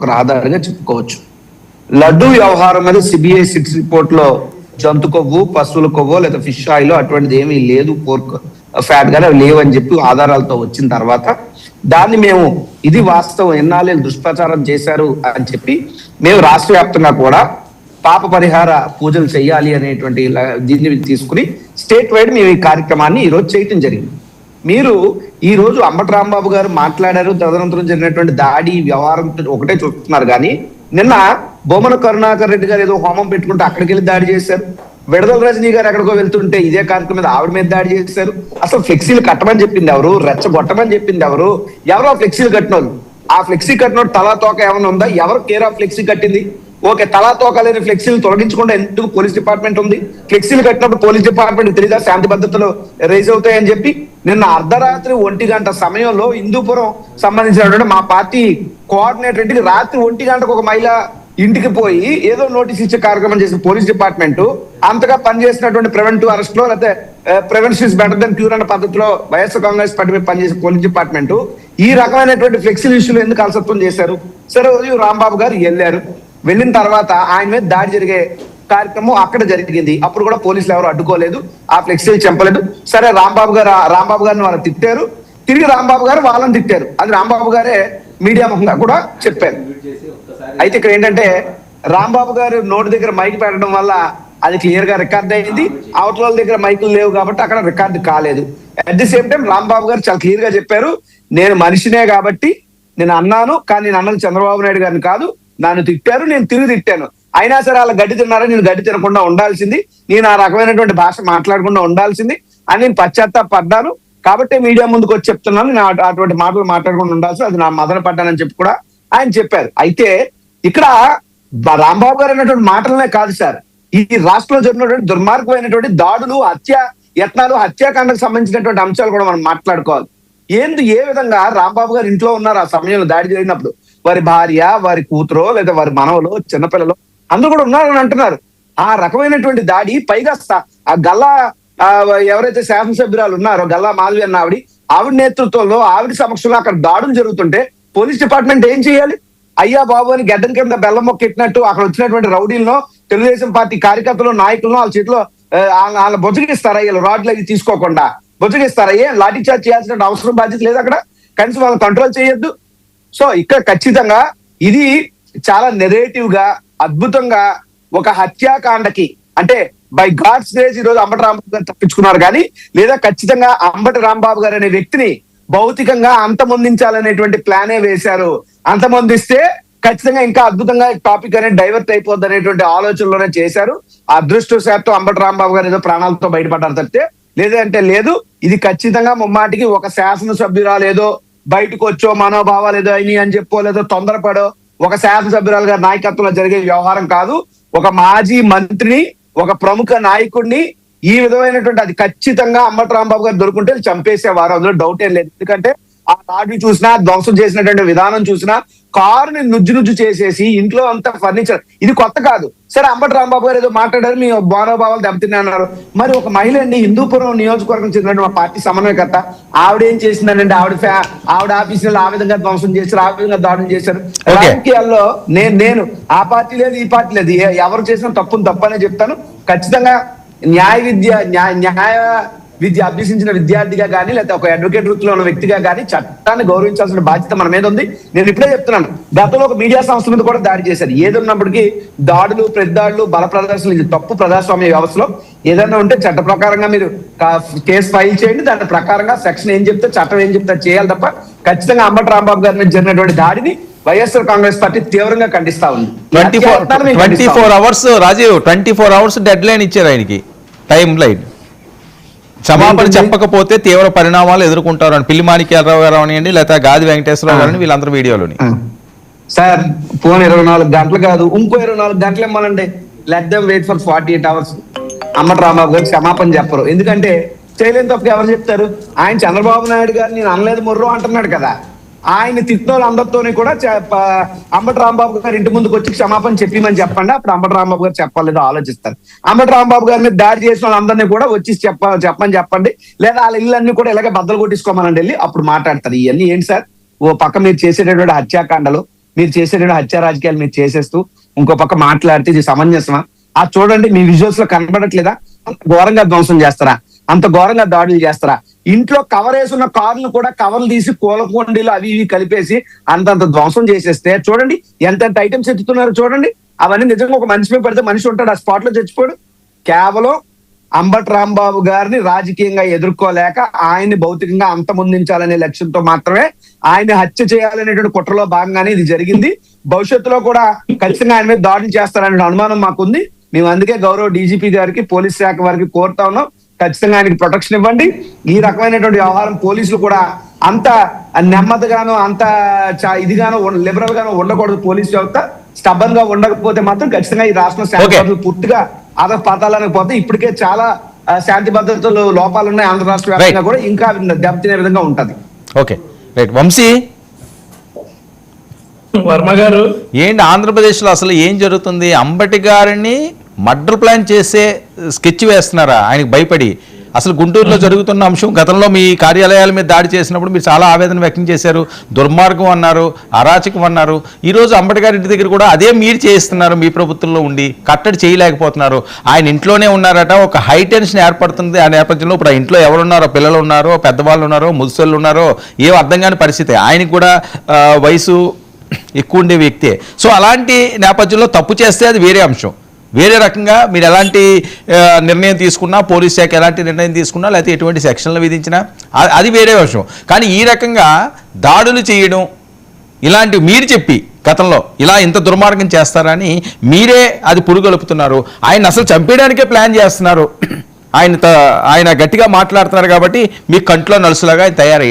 ఒక ఆధారంగా చెప్పుకోవచ్చు. లడ్డు వ్యవహారం మీద సిబిఐ 6 రిపోర్ట్ లో జంతు కొవ్వు, పశువుల కొవ్వు లేదా ఫిష్ ఆయిల్ అటువంటిది ఏమీ లేదు, పోర్క్ ఫ్యాట్ గానీ అవి లేవని చెప్పి ఆధారాలతో వచ్చిన తర్వాత దాన్ని మేము ఇది వాస్తవం, ఎన్నాళ్ళు దుష్ప్రచారం చేశారు అని చెప్పి మేము రాష్ట్ర వ్యాప్తంగా కూడా పాప పరిహార పూజలు చేయాలి అనేటువంటి దీన్ని తీసుకుని స్టేట్ వైడ్ మేము ఈ కార్యక్రమాన్ని ఈరోజు చేయటం జరిగింది. మీరు ఈ రోజు అంబటి రాంబాబు గారు మాట్లాడారు, తదనంతరం జరిగినటువంటి దాడి వ్యవహారం ఒకటే చూస్తున్నారు. కానీ నిన్న బొమ్మన కరుణాకర్ రెడ్డి గారు ఏదో హోమం పెట్టుకుంటే అక్కడికి వెళ్ళి దాడి చేశారు. విడదల రజనీ గారు ఎక్కడికో వెళ్తుంటే ఇదే కార్యక్రమం మీద ఆవిడ మీద దాడి చేశారు. అసలు ఫ్లెక్సీలు కట్టమని చెప్పింది ఎవరు? రెచ్చగొట్టమని చెప్పింది ఎవరు? ఎవరో ఫ్లెక్సీలు కట్టినోళ్ళు. ఆ ఫ్లెక్సీ కట్టినోడు తలా తోక ఏమైనా ఉందా? ఎవరు కేర్ ఆఫ్ ఫ్లెక్సీ కట్టింది? ఓకే, తలా తోక లేని ఫ్లెక్సీలు తొలగించకుండా ఎందుకు పోలీస్ డిపార్ట్మెంట్ ఉంది? ఫ్లెక్సీలు కట్టినప్పుడు పోలీస్ డిపార్ట్మెంట్ తెలీదా శాంతి భద్రతలు రైజ్ అవుతాయని చెప్పి? నిన్న అర్ధరాత్రి 1 గంట సమయంలో హిందూపురం సంబంధించినటువంటి మా పార్టీ కోఆర్డినేటర్ ఇంటికి రాత్రి 1 గంటకు ఒక మహిళ ఇంటికి పోయి ఏదో నోటీస్ ఇచ్చే కార్యక్రమం చేసిన పోలీస్ డిపార్ట్మెంట్ అంతగా పనిచేసినటువంటి ప్రివెంటివ్ అరెస్ట్ లో లేకపోతే prevention is better than cure అనే పద్ధతిలో వైఎస్ఆర్ కాంగ్రెస్ పార్టీ మీద పనిచేసే పోలీస్ డిపార్ట్మెంట్ ఈ రకమైనటువంటి ఫ్లెక్సీ ఇష్యూలు ఎందుకు అలసత్వం చేశారు? సరే, రాంబాబు గారు వెళ్ళారు. వెళ్ళిన తర్వాత ఆయన మీద దాడి జరిగే కార్యక్రమం అక్కడ జరిగింది. అప్పుడు కూడా పోలీసులు ఎవరు అడ్డుకోలేదు, ఆ ఫ్లెక్సీలు చెంపలేదు. సరే, రాంబాబు గారిని వాళ్ళు తిట్టారు, తిరిగి రాంబాబు గారు వాళ్ళని తిట్టారు. అది రాంబాబు గారే మీడియా ముఖంగా కూడా చెప్పారు. అయితే ఇక్కడ ఏంటంటే రాంబాబు గారు నోటి దగ్గర మైక్ పెట్టడం వల్ల అది క్లియర్ గా రికార్డ్ అయింది. అవతల దగ్గర మైకులు లేవు కాబట్టి అక్కడ రికార్డు కాలేదు. At the same time Rambabu గారు చాలా క్లియర్ గా చెప్పారు, నేను మనిషినే కాబట్టి నేను అన్నాను, కానీ నేను అన్నది చంద్రబాబు నాయుడు గారిని కాదు, నన్ను తిట్టారు, నేను తిరిగి తిట్టాను. అయినా సరే వాళ్ళ గడ్డి తిన్నారని నేను గడ్డి తినకుండా ఉండాల్సింది, నేను ఆ రకమైనటువంటి భాష మాట్లాడకుండా ఉండాల్సింది అని నేను పశ్చాత్తాపడ్డాను. కాబట్టి మీడియా ముందుకు వచ్చి చెప్తున్నాను, నేను అటువంటి మాటలు మాట్లాడకుండా ఉండాల్సి, అది నా మదన పడ్డానని చెప్పి కూడా ఆయన చెప్పారు. అయితే ఇక్కడ రాంబాబు గారు అన్నటువంటి మాటలనే కాదు సార్, ఈ రాష్ట్రంలో జరిగినటువంటి దుర్మార్గమైనటువంటి దాడులు, యత్నాలు, హత్యాకాండకు సంబంధించినటువంటి అంశాలు కూడా మనం మాట్లాడుకోవాలి. ఏ విధంగా రాంబాబు గారు ఇంట్లో ఉన్నారు ఆ సమయంలో దాడి జరిగినప్పుడు? వారి భార్య, వారి కూతురో లేదా వారి మనవలో, చిన్నపిల్లలు అందరూ కూడా ఉన్నారని అంటున్నారు. ఆ రకమైనటువంటి దాడి, పైగా ఆ గల్లా ఎవరైతే శాసనసభ్యురాలు ఉన్నారో గల్లా మాధవి అన్న ఆవిడ నేతృత్వంలో, ఆవిడ సమక్షంలో అక్కడ దాడులు జరుగుతుంటే పోలీస్ డిపార్ట్మెంట్ ఏం చేయాలి? అయ్యా బాబు అని గడ్డం కింద బెల్లం మొక్క ఎట్టినట్టు అక్కడ వచ్చినటువంటి రౌడీలను, తెలుగుదేశం పార్టీ కార్యకర్తలు, నాయకులను వాళ్ళ చేతిలో వాళ్ళ బొజ్జగిస్తారా? వీళ్ళు రాడ్లు అవి తీసుకోకుండా బొజ్జగిస్తారా? లాఠీ చార్జ్ చేయాల్సిన అవసరం, బాధ్యత లేదు అక్కడ? కనీసం వాళ్ళని కంట్రోల్ చేయొద్దు. సో ఇక్కడ ఖచ్చితంగా ఇది చాలా నెరేటివ్ గా, అద్భుతంగా ఒక హత్యాకాండకి, అంటే బై గాడ్స్ గ్రేస్ ఈ రోజు అంబటి రాంబాబు గారు తప్పించుకున్నారు. కానీ లేదా ఖచ్చితంగా అంబటి రాంబాబు గారు అనే వ్యక్తిని భౌతికంగా అంతమొందించాలనేటువంటి ప్లానే వేశారు. అంతమొందిస్తే ఖచ్చితంగా ఇంకా అద్భుతంగా టాపిక్ అనేది డైవర్ట్ అయిపోద్ది అనేటువంటి ఆలోచనలోనే చేశారు. అదృష్టవశాత్తు అంబటి రాంబాబు గారు ఏదో ప్రాణాలతో బయటపడ్డారు తప్పితే లేదంటే లేదు. ఇది ఖచ్చితంగా ముమ్మాటికి ఒక శాసనసభ్యురాలు ఏదో బయటకు వచ్చో మనోభావాలు ఏదో అయినాయి అని చెప్పో, లేదో తొందరపడో ఒక శాసనసభ్యురాలు గారి నాయకత్వంలో జరిగే వ్యవహారం కాదు. ఒక మాజీ మంత్రిని, ఒక ప్రముఖ నాయకుడిని ఈ విధమైనటువంటి, అది ఖచ్చితంగా అంబటి రాంబాబు గారు దొరుకుంటే చంపేసేవారు, అందులో డౌట్ ఏం లేదు. ఎందుకంటే ఆ దాడి చూసినా, ధ్వంసం చేసినటువంటి విధానం చూసినా, కారుని నుజ్జు చేసేసి ఇంట్లో అంతా ఫర్నిచర్, ఇది కొత్త కాదు. సరే, అంబటి రాంబాబు గారు ఏదో మాట్లాడారు, మీ భావోభావాలు దెబ్బతిన్నాయి అన్నారు. మరి ఒక మహిళ అండి, హిందూపురం నియోజకవర్గం చెందిన మా పార్టీ సమన్వయకర్త, ఆవిడేం చేసిందంటే ఆవిడ ఆఫీసులో ఆ విధంగా ధ్వంసం చేశారు, ఆ విధంగా దాడులు చేశారు. రాజకీయాల్లో నేను ఆ పార్టీ లేదు, ఈ పార్టీ లేదు, ఎవరు చేసినా తప్పనే చెప్తాను. ఖచ్చితంగా న్యాయ విద్య అభ్యసించిన విద్యార్థిగా కానీ, లేకపోతే ఒక అడ్వకేట్ వృత్తిలో ఉన్న వ్యక్తిగా కానీ చట్టాన్ని గౌరవించాల్సిన బాధ్యత మన మీద ఉంది. నేను ఇప్పుడే చెప్తున్నాను, గతంలో ఒక మీడియా సంస్థ మీద కూడా దాడి చేశారు. ఏదున్నప్పటికీ దాడులు, ప్రతిదాడులు, బల ప్రదర్శనలు ఇది తప్పు. ప్రజాస్వామ్య వ్యవస్థలో ఏదైనా ఉంటే చట్ట ప్రకారంగా మీరు కేసు ఫైల్ చేయండి, దాని ప్రకారంగా సెక్షన్ ఏం చెప్తే, చట్టం ఏం చెప్తే చేయాలి తప్ప ఖచ్చితంగా అంబటి రాంబాబు గారి మీద జరిగినటువంటి దాడిని వైఎస్ఆర్ కాంగ్రెస్ పార్టీ తీవ్రంగా ఖండిస్తా ఉంది. 24 hours Rajiv, 24 hours deadline ఇచ్చారు ఆయనకి, టైం లైన్. క్షమాపణ చెప్పకపోతే తీవ్ర పరిణామాలు ఎదుర్కొంటారు అని పిల్లి మాణిక్యాలరావు గారు అవనియండి, లేదా గాది వెంకటేశ్వరరావు గారిని, వీళ్ళందరూ వీడియోలోని. సార్, ఫోన్ 24 గంటలు కాదు, ఇంకో 24 గంటలు ఇవ్వాలండి. Let them wait for 48 hours. Ambati Rambabu గారు క్షమాపణ చెప్పరు. ఎందుకంటే చేయలేని తప్పకి ఎవరు చెప్తారు? ఆయన చంద్రబాబు నాయుడు గారు నేను అనలేదు మొర్రో అంటున్నాడు కదా. ఆయన తిట్టిన వాళ్ళందరితోని కూడా అంబటి రాంబాబు గారు ఇంటి ముందుకు వచ్చి క్షమాపణ చెప్పమని చెప్పండి, అప్పుడు అంబటి రాంబాబు గారు చెప్పలేదో ఆలోచిస్తారు. అంబటి రాంబాబు గారి మీద దాడి చేసిన వాళ్ళందరినీ కూడా వచ్చి చెప్పమని చెప్పండి, లేదా వాళ్ళ ఇళ్ళన్నీ కూడా ఇలాగే బద్దలు కొట్టించుకోమని వెళ్ళి అప్పుడు మాట్లాడతారు. ఇవన్నీ ఏంటి సార్? ఓ పక్క మీరు చేసేటటువంటి హత్యాకాండలు, మీరు చేసేటువంటి హత్య రాజకీయాలు మీరు చేసేస్తూ ఇంకో పక్క మాట్లాడితే ఇది సమంజసమా? ఆ చూడండి, మీ విజువల్స్ లో కనబడట్లేదా? అంత ఘోరంగా ధ్వంసం చేస్తారా? అంత ఘోరంగా దాడులు చేస్తారా? ఇంట్లో కవర్ వేసున్న కార్లు కూడా కవర్లు తీసి కోలకొండీలు అవి ఇవి కలిపేసి అంతంత ధ్వంసం చేసేస్తే చూడండి ఎంతెంత ఐటమ్స్ ఎత్తుతున్నారో చూడండి. అవన్నీ నిజంగా ఒక మనిషి మీద పడితే మనిషి ఉంటాడు ఆ స్పాట్ లో చచ్చిపోడు. కేవలం అంబటి రాంబాబు గారిని రాజకీయంగా ఎదుర్కోలేక ఆయన్ని భౌతికంగా అంతమొందించాలనే లక్ష్యంతో మాత్రమే ఆయన హత్య చేయాలనేటువంటి కుట్రలో భాగంగానే ఇది జరిగింది. భవిష్యత్తులో కూడా ఖచ్చితంగా ఆయన మీద దాడులు చేస్తారనే అనుమానం మాకుంది. మేము అందుకే గౌరవ డీజీపీ గారికి, పోలీస్ శాఖ వారికి కోరుతా ఉన్నాం, ఖచ్చితంగా ఆయనకి ప్రొటెక్షన్ ఇవ్వండి. ఈ రకమైనటువంటి వ్యవహారం పోలీసులు కూడా అంత నెమ్మదిగానో అంత ఇదిగానో లిబరల్ గానో ఉండకూడదు. పోలీస్ వ్యవస్థ స్టబ్బన్ గా ఉండకపోతే మాత్రం ఖచ్చితంగా ఈ రాష్ట్రం శాంతి పూర్తిగా పాతాళానికి పోతే ఇప్పటికే చాలా శాంతి భద్రతలు లోపాలు ఉన్నాయి. ఆంధ్ర రాష్ట్ర వ్యాప్తంగా కూడా ఇంకా దెబ్బతినే విధంగా ఉంటది. Okay right. వంశీ, వర్మ గారు, ఏంటి ఆంధ్రప్రదేశ్లో అసలు ఏం జరుగుతుంది? అంబటి గారిని మర్డర్ ప్లాన్ చేసే స్కెచ్ వేస్తున్నారా ఆయనకి భయపడి? అసలు గుంటూరులో జరుగుతున్న అంశం, గతంలో మీ కార్యాలయాల మీద దాడి చేసినప్పుడు మీరు చాలా ఆవేదన వ్యక్తం చేశారు, దుర్మార్గం అన్నారు, అరాచకం అన్నారు. ఈరోజు అంబటి గారి ఇంటి దగ్గర కూడా అదే మీరు చేయిస్తున్నారు. మీ ప్రభుత్వంలో ఉండి కట్టడి చేయలేకపోతున్నారు. ఆయన ఇంట్లోనే ఉన్నారట, ఒక హై టెన్షన్ ఏర్పడుతుంది. ఆ నేపథ్యంలో ఇప్పుడు ఆ ఇంట్లో ఎవరున్నారో, పిల్లలు ఉన్నారో, పెద్దవాళ్ళు ఉన్నారో, ముసళ్ళు ఉన్నారో ఏం అర్థం కాని పరిస్థితి. ఆయనకి కూడా వయసు ఎక్కువ ఉండే వ్యక్తే. సో అలాంటి నేపథ్యంలో తప్పు చేస్తే అది వేరే అంశం, వేరే రకంగా మీరు ఎలాంటి నిర్ణయం తీసుకున్నా, పోలీస్ శాఖ ఎలాంటి నిర్ణయం తీసుకున్నా, లేకపోతే ఎటువంటి సెక్షన్లు విధించినా అది వేరే విషయం. కానీ ఈ రకంగా దాడులు చేయడం ఇలాంటివి మీరు చెప్పి గతంలో ఇలా ఇంత దుర్మార్గం చేస్తారని మీరే అది పురుగొలుపుతున్నారు. ఆయన అసలు చంపేయడానికే ప్లాన్ చేస్తున్నారు. ఆయన గట్టిగా మాట్లాడుతున్నారు కాబట్టి మీ కంట్లో నలుసులాగా ఆయన తయారయ్యారు.